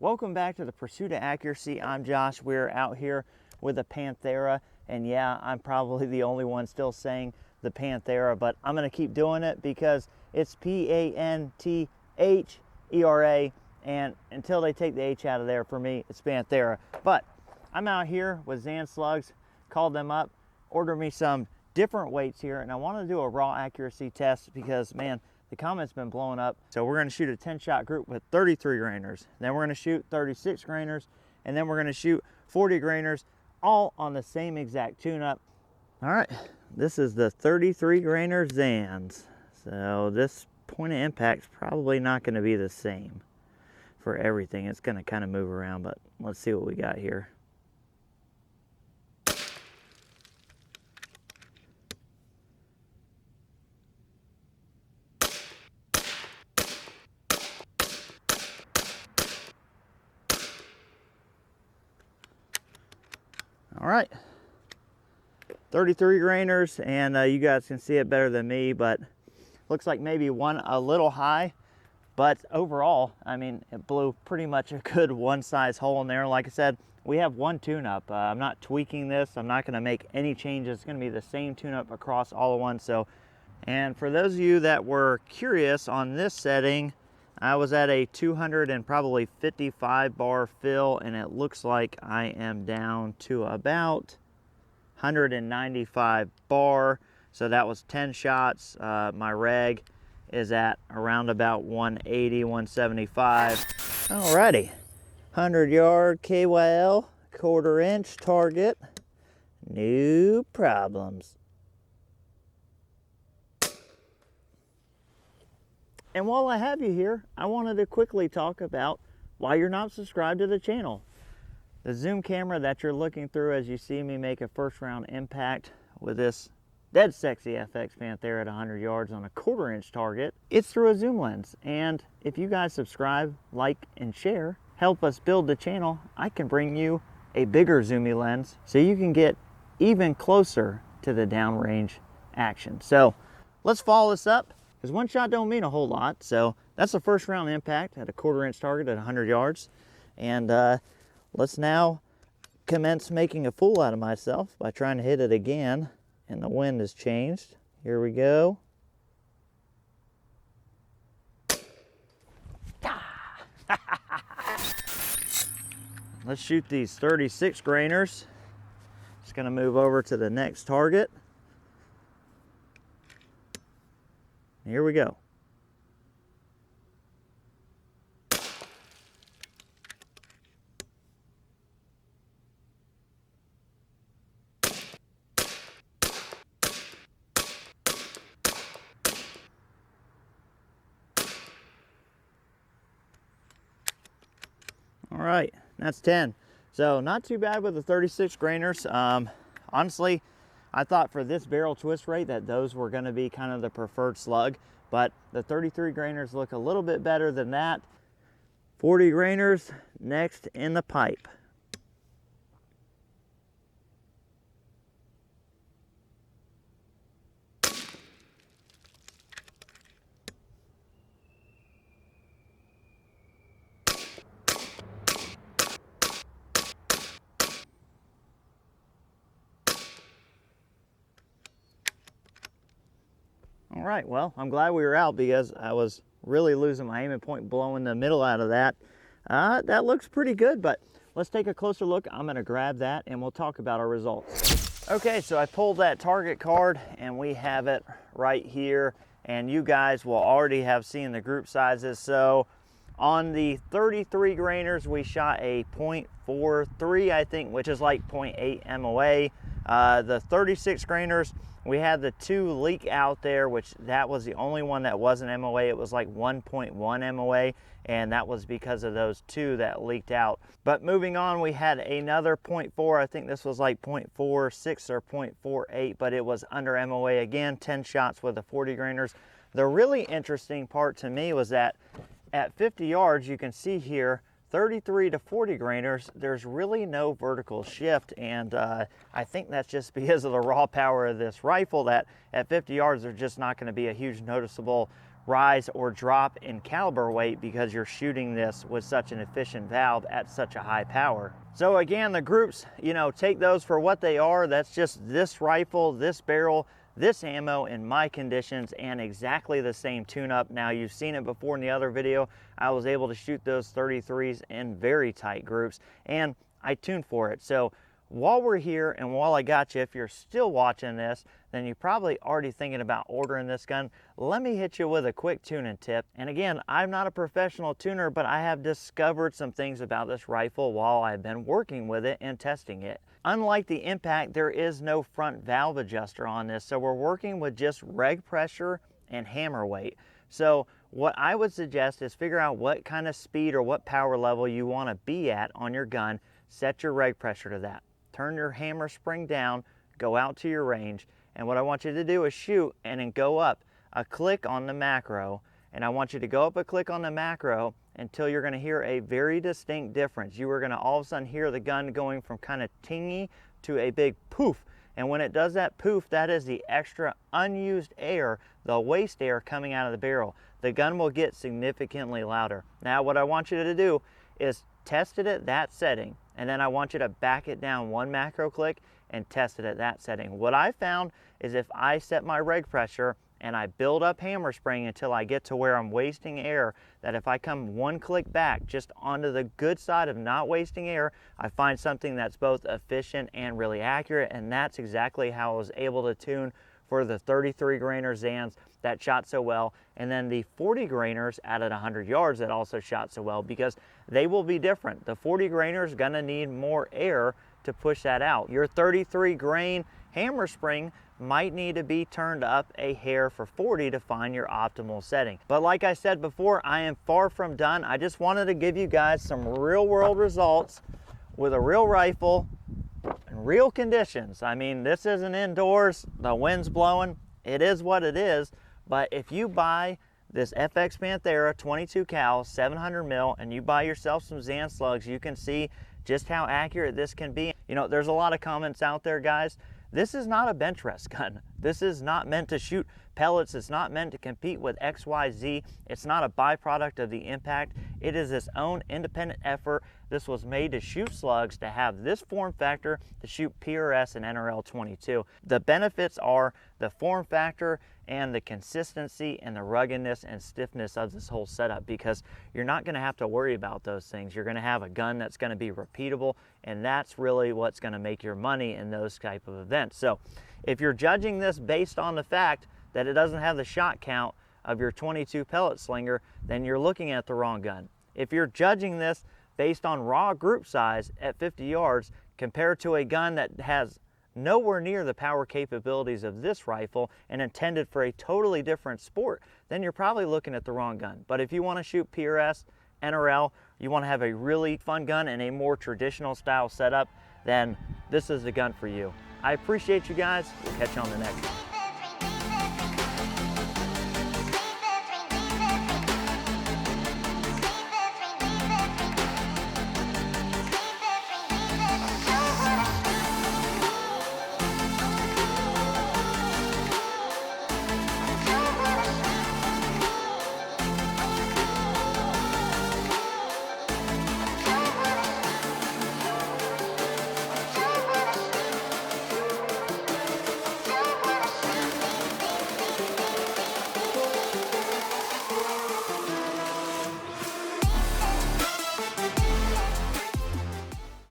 Welcome back to the Pursuit of Accuracy. I'm Josh. We're out here with a Panthera, and yeah, I'm probably the only one still saying the Panthera, but I'm going to keep doing it because it's P-A-N-T-H-E-R-A, and until they take the H out of there, for me, it's Panthera. But I'm out here with ZAN SLUGS, called them up, ordered me some different weights here, and I want to do a raw accuracy test because, man, the comment's been blowing up. So we're going to shoot a 10-shot group with 33 grainers. Then we're going to shoot 36 grainers, and then we're going to shoot 40 grainers, all on the same exact tune-up. All right, this is the 33 grainer ZANs. So this point of impact's probably not going to be the same for everything. It's going to kind of move around, but let's see what we got here. All right, 33 grainers, and you guys can see it better than me, but looks like maybe one a little high, but overall, I mean, it blew pretty much a good one size hole in there. Like I said, we have one tune-up. I'm not tweaking this. I'm not going to make any changes. It's going to be the same tune-up across all of one. So, and for those of you that were curious on this setting, I was at a 255 bar fill, and it looks like I am down to about 195 bar. So that was 10 shots. My reg is at around about 180, 175. Alrighty, 100 yard KYL, 1/4 inch target, no problems. And while I have you here, I wanted to quickly talk about why you're not subscribed to the channel. The zoom camera that you're looking through as you see me make a first round impact with this dead sexy FX Panthera at 100 yards on a 1/4 inch target, it's through a zoom lens. And if you guys subscribe, like, and share, help us build the channel, I can bring you a bigger zoomy lens so you can get even closer to the downrange action. So let's follow this up. Because one shot don't mean a whole lot. So that's the first round impact at a 1/4 inch target at 100 yards. And let's now commence making a fool out of myself by trying to hit it again. And the wind has changed. Here we go. Let's shoot these 36 grainers. Just going to move over to the next target. Here we go. All right, that's 10. So not too bad with the 36 grainers. Honestly, I thought for this barrel twist rate that those were going to be kind of the preferred slug, but the 33 grainers look a little bit better than that. 40 grainers next in the pipe. All right, well, I'm glad we were out because I was really losing my aiming point, blowing the middle out of that. That looks pretty good, but let's take a closer look. I'm gonna grab that and we'll talk about our results. Okay, so I pulled that target card and we have it right here, and you guys will already have seen the group sizes. So on the 33 grainers, we shot a 0.43, I think, which is like 0.8 MOA. The 36 grainers, we had the 2 leak out there, which that was the only one that wasn't MOA. It was like 1.1 MOA, and that was because of those 2 that leaked out. But moving on, we had another 0.4. I think this was like 0.46 or 0.48, but it was under MOA again, 10 shots with the 40 grainers. The really interesting part to me was that at 50 yards, you can see here, 33 to 40 grainers, there's really no vertical shift, and I think that's just because of the raw power of this rifle, that at 50 yards there's just not going to be a huge noticeable rise or drop in caliber weight because you're shooting this with such an efficient valve at such a high power. So again, the groups, take those for what they are. That's just this rifle, this barrel, this ammo in my conditions, and exactly the same tune-up. Now, you've seen it before in the other video. I was able to shoot those 33s in very tight groups, and I tuned for it. So while we're here and while I got you, if you're still watching this, then you're probably already thinking about ordering this gun. Let me hit you with a quick tuning tip. And again, I'm not a professional tuner, but I have discovered some things about this rifle while I've been working with it and testing it. Unlike the Impact, there is no front valve adjuster on this, so we're working with just reg pressure and hammer weight. So what I would suggest is figure out what kind of speed or what power level you want to be at on your gun. Set your reg pressure to that. Turn your hammer spring down, go out to your range, and what I want you to do is shoot and then go up a click on the macro, and I want you to go up a click on the macro until you're going to hear a very distinct difference. You are going to all of a sudden hear the gun going from kind of tingy to a big poof, and when it does that poof, that is the extra unused air, the waste air coming out of the barrel. The gun will get significantly louder. Now what I want you to do is test it at that setting, and then I want you to back it down one macro click and test it at that setting. What I found is if I set my reg pressure and I build up hammer spring until I get to where I'm wasting air, that if I come one click back just onto the good side of not wasting air, I find something that's both efficient and really accurate, and that's exactly how I was able to tune for the 33 grainer ZANs that shot so well, and then the 40 grainers out at 100 yards that also shot so well, because they will be different. The 40 grainer is gonna need more air to push that out. Your 33 grain hammer spring might need to be turned up a hair for 40 to find your optimal setting. But like I said before, I am far from done. I just wanted to give you guys some real world results with a real rifle in real conditions. I mean, this isn't indoors, the wind's blowing, it is what it is. But if you buy this FX Panthera 22 cal 700 mil and you buy yourself some ZAN slugs, you can see just how accurate this can be. There's a lot of comments out there, guys. This is not a bench rest gun. This is not meant to shoot pellets. It's not meant to compete with XYZ. It's not a byproduct of the Impact. It is its own independent effort. This was made to shoot slugs, to have this form factor, to shoot PRS and NRL 22. The benefits are the form factor and the consistency and the ruggedness and stiffness of this whole setup, because you're not going to have to worry about those things. You're going to have a gun that's going to be repeatable, and that's really what's going to make your money in those type of events. So if you're judging this based on the fact that it doesn't have the shot count of your 22 pellet slinger, then you're looking at the wrong gun. If you're judging this based on raw group size at 50 yards compared to a gun that has nowhere near the power capabilities of this rifle and intended for a totally different sport, then you're probably looking at the wrong gun. But if you want to shoot PRS, NRL, you want to have a really fun gun and a more traditional style setup, then this is the gun for you. I appreciate you guys. We'll catch you on the next one.